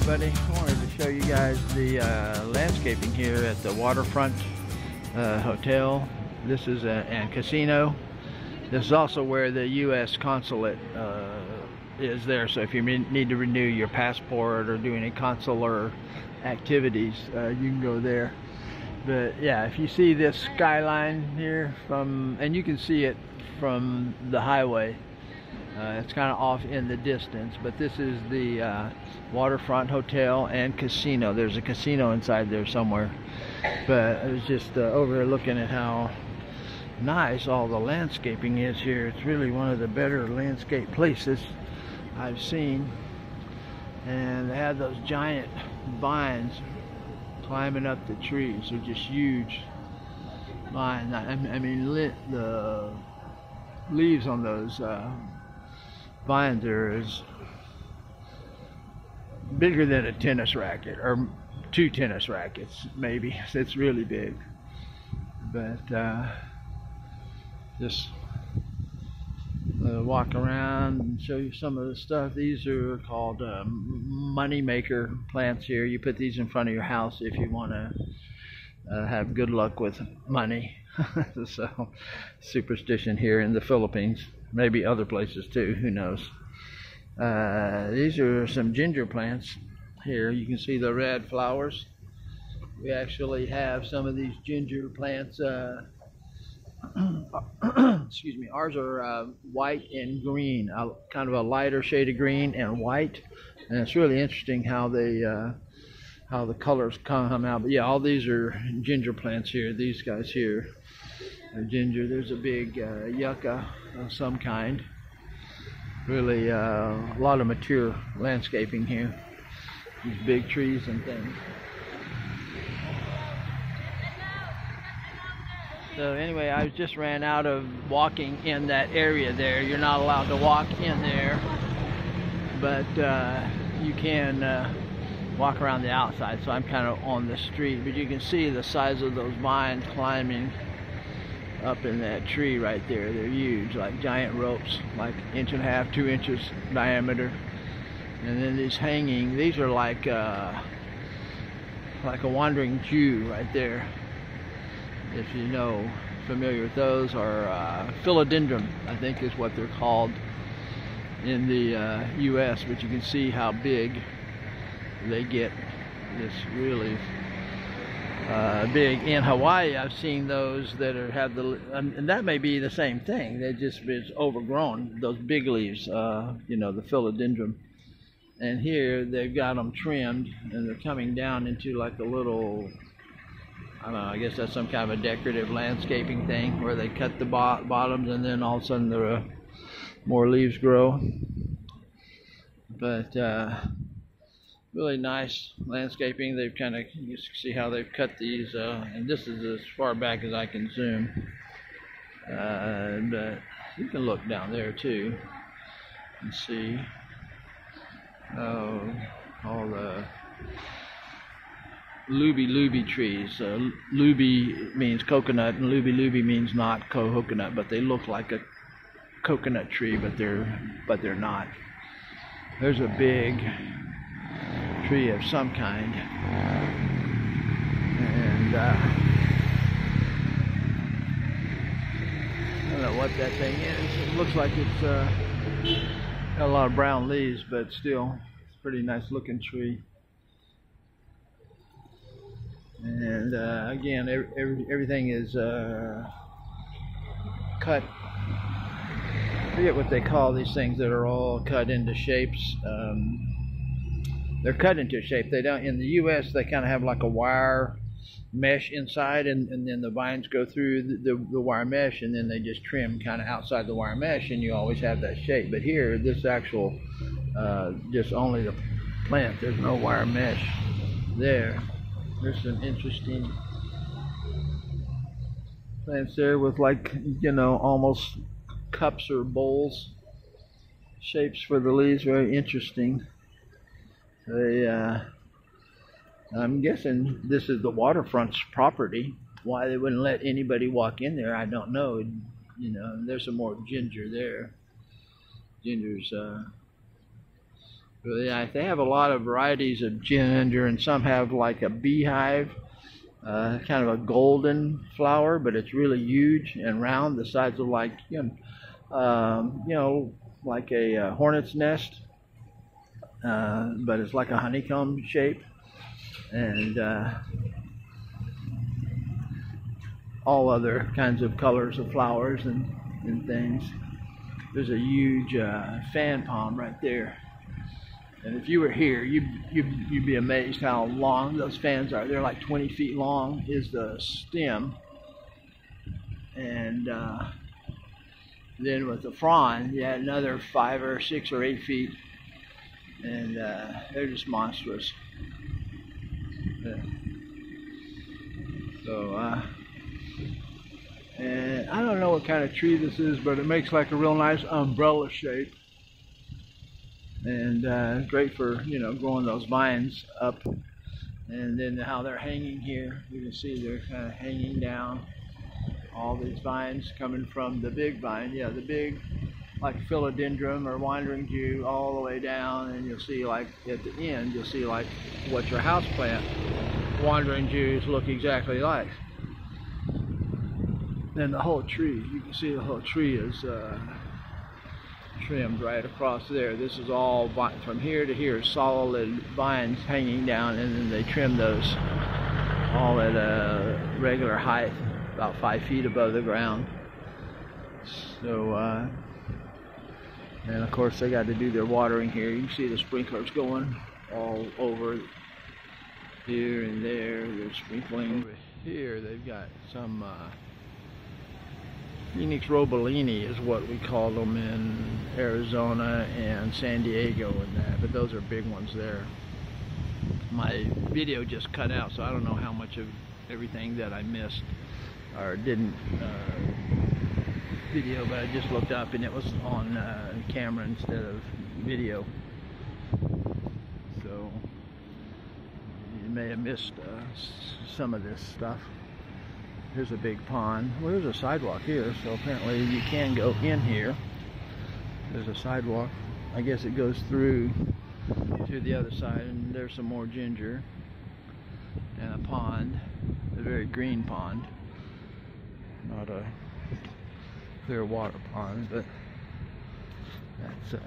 everybody. I wanted to show you guys the landscaping here at the Waterfront Hotel. This is and Casino. This is also where the U.S. Consulate is there. So if you need to renew your passport or do any consular activities, you can go there. But yeah, if you see this skyline here and you can see it from the highway. It's kind of off in the distance, but this is the Waterfront Hotel and Casino. There's a casino inside there somewhere, but I was just over here looking at how nice all the landscaping is here. It's really one of the better landscape places I've seen, and they have those giant vines climbing up the trees. They're just huge vines. I mean, the leaves on those vines are as bigger than a tennis racket, or 2 tennis rackets maybe. It's really big. But just walk around and show you some of the stuff. These are called money maker plants here. You put these in front of your house if you want to have good luck with money. So superstition here in the Philippines, maybe other places too, who knows. These are some ginger plants here. You can see the red flowers. We actually have some of these ginger plants. Excuse me. Ours are white and green, kind of a lighter shade of green and white, and it's really interesting how they how the colors come out. But yeah, all these are ginger plants here. These guys here are ginger. There's a big yucca of some kind. Really a lot of mature landscaping here. These big trees and things. So anyway, I just ran out of walking in that area there. You're not allowed to walk in there, but you can walk around the outside. So I'm kind of on the street, but you can see the size of those vines climbing up in that tree right there. They're huge, like giant ropes, like 1.5 to 2 inches diameter. And then these hanging, these are like a wandering Jew right there. If you know, familiar with those, are philodendron, I think is what they're called in the U.S. But you can see how big they get. It's really big. In Hawaii, I've seen those that have the, and that may be the same thing. They just it's overgrown. Those big leaves, you know, the philodendron. And here they've got them trimmed, and they're coming down into like a little, I don't know, I guess that's some kind of a decorative landscaping thing where they cut the bottoms and then all of a sudden there more leaves grow. But really nice landscaping. They've kind of, you can see how they've cut these, and this is as far back as I can zoom. But you can look down there too and see all the lubi trees. Lubi means coconut, and lubi means not coconut, but they look like a coconut tree, but they're not. There's a big tree of some kind, and I don't know what that thing is. It looks like it's got a lot of brown leaves, but still it's a pretty nice looking tree. And again, everything is cut. I forget what they call these things that are all cut into shapes. They're cut into shape. They don't, in the U.S. they kind of have like a wire mesh inside, and then the vines go through the wire mesh, and then they just trim kind of outside the wire mesh, and you always have that shape. But here, this actual, just only the plant. There's no wire mesh there. There's some interesting plants there with, like, you know, almost cups or bowls shapes for the leaves. Very interesting. They I'm guessing this is the waterfront's property. Why they wouldn't let anybody walk in there, I don't know. You know, there's some more ginger there. Ginger's Yeah, they have a lot of varieties of ginger, and some have like a beehive, kind of a golden flower, but it's really huge and round, the size of like like a hornet's nest, but it's like a honeycomb shape, and all other kinds of colors of flowers and things. There's a huge fan palm right there. And if you were here, you'd be amazed how long those fans are. They're like 20 feet long is the stem. And then with the frond, you had another 5 or 6 or 8 feet. And they're just monstrous. Yeah. So, and I don't know what kind of tree this is, but it makes like a real nice umbrella shape. And great for, growing those vines up. And then how they're hanging here, you can see they're kind of hanging down. All these vines coming from the big vine, the big, like philodendron or wandering Jew, all the way down. And you'll see, like at the end, you'll see like what your house plant wandering Jews look exactly like. Then the whole tree, you can see the whole tree is trimmed right across there. This is all from here to here, solid vines hanging down, and then they trim those all at a regular height, about 5 feet above the ground. So, and of course they got to do their watering here. You can see the sprinklers going all over here and there. They're sprinkling. Over here they've got some Phoenix Robolini is what we call them in Arizona and San Diego and that, but those are big ones there. My video just cut out, so I don't know how much of everything that I missed or didn't video, but I just looked up and it was on camera instead of video. So you may have missed some of this stuff. Here's a big pond. Well, there's a sidewalk here, so apparently you can go in here. There's a sidewalk. I guess it goes through to the other side, and there's some more ginger. And a pond, a very green pond. Not a clear water pond, but that's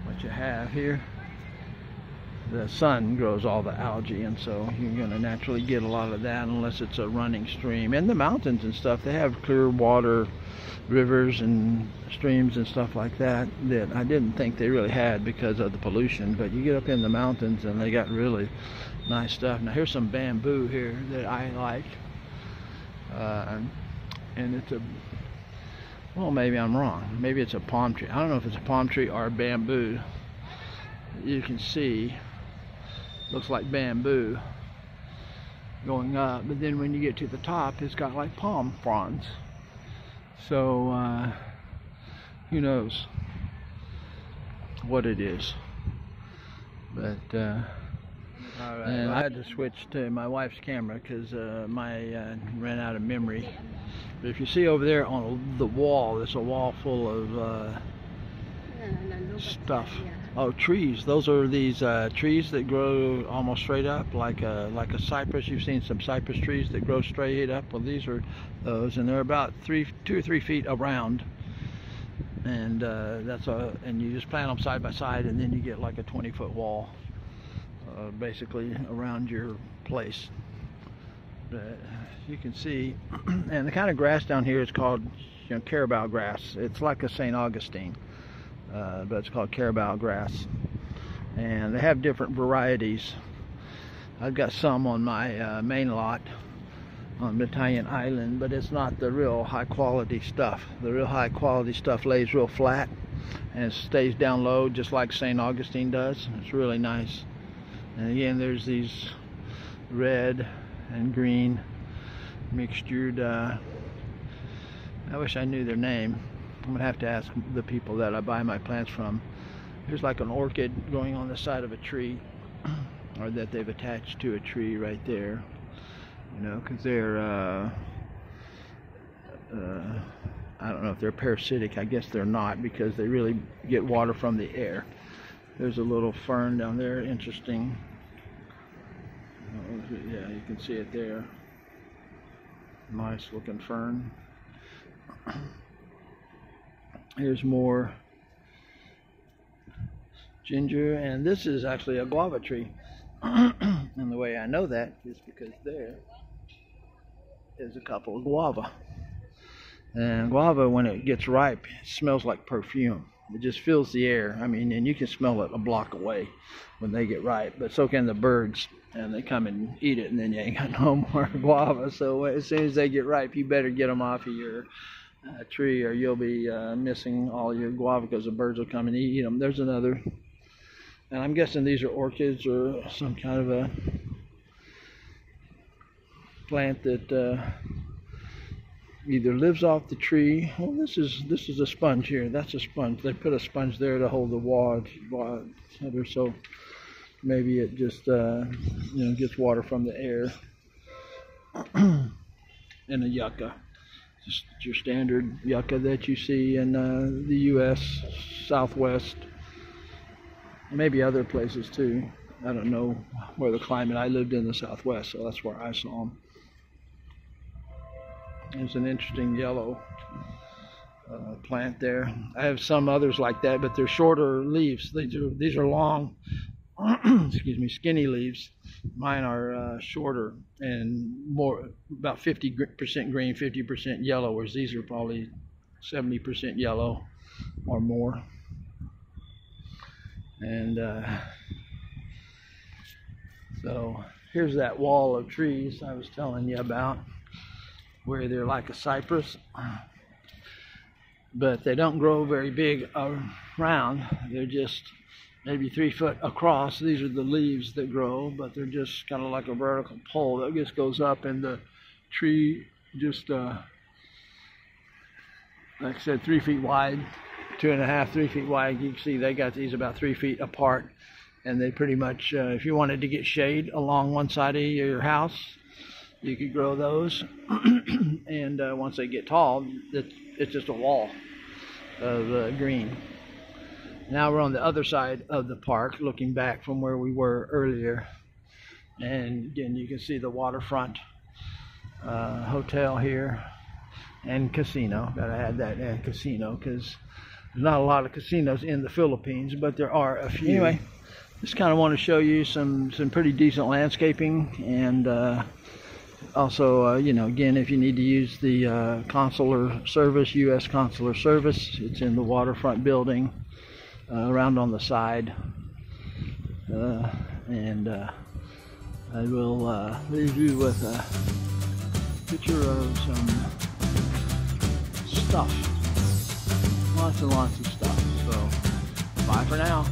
what you have here. The sun grows all the algae, and so you're going to naturally get a lot of that unless it's a running stream. And the mountains and stuff, they have clear water, rivers and streams and stuff like that that I didn't think they really had because of the pollution. But you get up in the mountains and they got really nice stuff. Now here's some bamboo here that I like, and it's a, well, maybe I'm wrong. Maybe it's a palm tree. I don't know if it's a palm tree or a bamboo. You can see looks like bamboo going up, but then when you get to the top, it's got like palm fronds. So who knows what it is? But and I had to switch to my wife's camera because my ran out of memory. But if you see over there on the wall, there's a wall full of stuff. Oh, trees. Those are these trees that grow almost straight up, like a cypress. You've seen some cypress trees that grow straight up. Well, these are those, and they're about 2 or 3 feet around. And and you just plant them side by side, and then you get like a 20-foot wall, basically around your place. But you can see, and the kind of grass down here is called, carabao grass. It's like a St. Augustine. But it's called carabao grass, and they have different varieties. I've got some on my main lot on Bantayan Island, but it's not the real high quality stuff. The real high quality stuff lays real flat and it stays down low just like St. Augustine does. It's really nice. And again, there's these red and green mixtured, I wish I knew their name. I'm gonna have to ask the people that I buy my plants from. There's like an orchid growing on the side of a tree, or that they've attached to a tree right there. Because they're I don't know if they're parasitic. I guess they're not, because they really get water from the air. There's a little fern down there, interesting. Yeah, you can see it there. Nice looking fern. Here's more ginger, and this is actually a guava tree. And the way I know that is because there is a couple of guava. And guava, when it gets ripe, it smells like perfume. It just fills the air. I mean, and you can smell it a block away when they get ripe, but so can the birds, and they come and eat it, and then you ain't got no more guava. So as soon as they get ripe, you better get them off of your tree, or you'll be missing all your guava because the birds will come and eat them. There's another, and I'm guessing these are orchids or some kind of a plant that either lives off the tree. Well, this is a sponge here. That's a sponge. They put a sponge there to hold the water, so maybe it just gets water from the air. And a yucca, just your standard yucca that you see in the U.S. Southwest, maybe other places too. I don't know where the climate. I lived in the Southwest, so that's where I saw them. There's an interesting yellow plant there. I have some others like that, but they're shorter leaves. These are long, excuse me, skinny leaves. Mine are shorter and more, about 50% green, 50% yellow, whereas these are probably 70% yellow or more. And so here's that wall of trees I was telling you about, where they're like a cypress, but they don't grow very big around. They're just maybe 3 foot across. These are the leaves that grow, but they're just kind of like a vertical pole that just goes up, and the tree just, like I said, 3 feet wide, 2.5, 3 feet wide. You can see they got these about 3 feet apart, and they pretty much, if you wanted to get shade along one side of your house, you could grow those. And once they get tall, it's just a wall of green. Now we're on the other side of the park, looking back from where we were earlier. And again, you can see the Waterfront Hotel here and Casino. Gotta add that, and Casino, because there's not a lot of casinos in the Philippines, but there are a few. Anyway, just kind of want to show you some pretty decent landscaping, and also, again, if you need to use the consular service, U.S. consular service, it's in the waterfront building, around on the side. And I will leave you with a picture of some stuff. Lots and lots of stuff. So, bye for now.